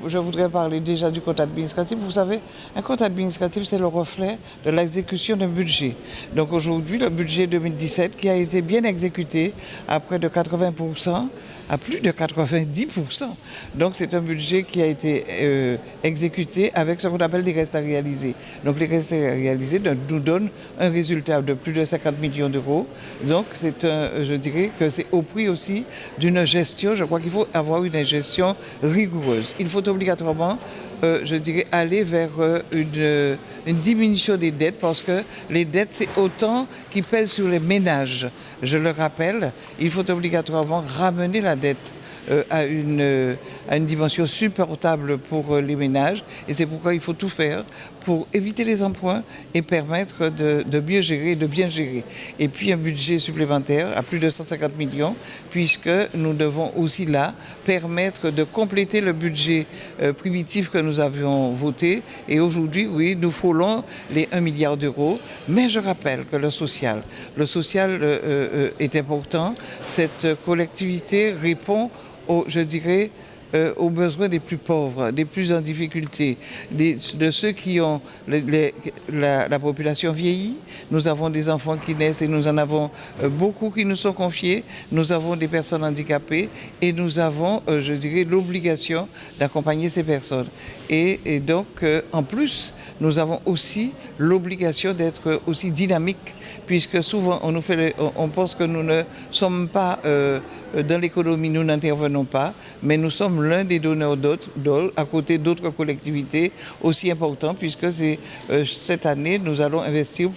je voudrais parler déjà du compte administratif. Vous savez, un compte administratif, c'est le reflet de l'exécution d'un budget. Donc aujourd'hui, le budget 2017 qui a été bien exécuté à près de 80%, à plus de 90%. Donc c'est un budget qui a été exécuté avec ce qu'on appelle des restes à réaliser. Donc les restes à réaliser nous donnent un résultat de plus de 50 millions d'euros. Donc je dirais que c'est au prix aussi d'une gestion. Je crois qu'il faut avoir une gestion rigoureuse. Il faut obligatoirement, je dirais, aller vers une diminution des dettes parce que les dettes, c'est autant qui pèsent sur les ménages. Je le rappelle, il faut obligatoirement ramener la dette à une dimension supportable pour les ménages. Et c'est pourquoi il faut tout faire pour éviter les emprunts et permettre de mieux gérer, de bien gérer. Et puis un budget supplémentaire à plus de 150 millions, puisque nous devons aussi là permettre de compléter le budget primitif que nous avions voté. Et aujourd'hui, oui, nous frôlons les 1 milliard d'euros. Mais je rappelle que le social est important. Cette collectivité répond je dirais, aux besoins des plus pauvres, des plus en difficulté, de ceux qui ont la population vieillie. Nous avons des enfants qui naissent et nous en avons beaucoup qui nous sont confiés. Nous avons des personnes handicapées et nous avons, je dirais, l'obligation d'accompagner ces personnes. Et donc, en plus, nous avons aussi l'obligation d'être aussi dynamiques, puisque souvent on pense que nous ne sommes pas dans l'économie, nous n'intervenons pas, mais nous sommes l'un des donneurs d'ordre à côté d'autres collectivités aussi importantes, puisque cette année, nous allons investir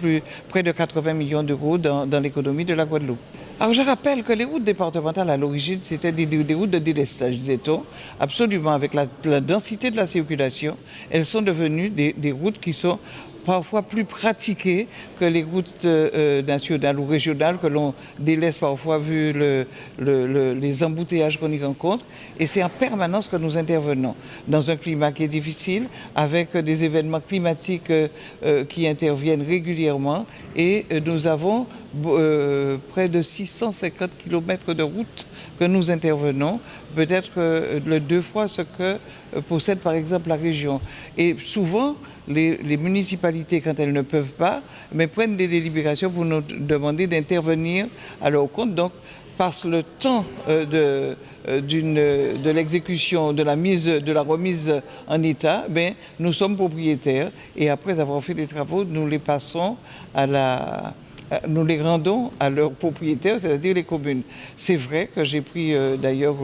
près de 80 millions d'euros dans l'économie de la Guadeloupe. Alors je rappelle que les routes départementales à l'origine, c'était des routes de délestage, disait-on, absolument avec la densité de la circulation. Elles sont devenues des routes qui sont parfois plus pratiquées que les routes nationales ou régionales que l'on délaisse parfois vu les embouteillages qu'on y rencontre. Et c'est en permanence que nous intervenons dans un climat qui est difficile, avec des événements climatiques qui interviennent régulièrement. Et nous avons près de 650 km de route que nous intervenons, peut-être le 2 fois ce que possède par exemple la région. Et souvent, les municipalités, quand elles ne peuvent pas, mais prennent des délibérations pour nous demander d'intervenir à leur compte. Donc, passe le temps de l'exécution, de la remise en état, nous sommes propriétaires et après avoir fait des travaux, nous les passons nous les rendons à leurs propriétaires, c'est-à-dire les communes. C'est vrai que j'ai pris, d'ailleurs,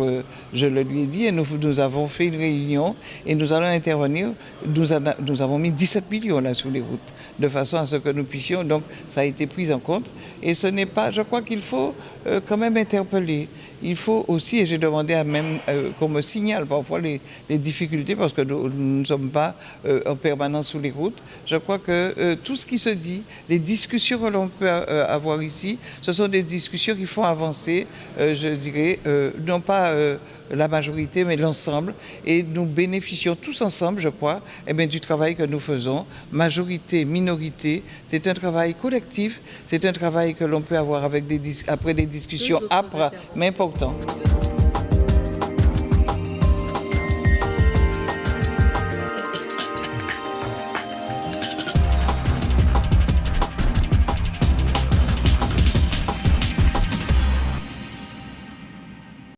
je le lui ai dit, et nous avons fait une réunion et nous allons intervenir. Nous avons mis 17 millions là sur les routes, de façon à ce que nous puissions, donc ça a été pris en compte. Et ce n'est pas, je crois qu'il faut quand même interpeller. Il faut aussi, et j'ai demandé à même qu'on me signale parfois les difficultés, parce que nous ne sommes pas en permanence sur les routes. Je crois que tout ce qui se dit, les discussions que l'on peut avoir ici, ce sont des discussions qui font avancer, je dirais, non pas la majorité, mais l'ensemble. Et nous bénéficions tous ensemble, je crois, du travail que nous faisons. Majorité, minorité, c'est un travail collectif, c'est un travail que l'on peut avoir après des discussions âpres, mais importantes.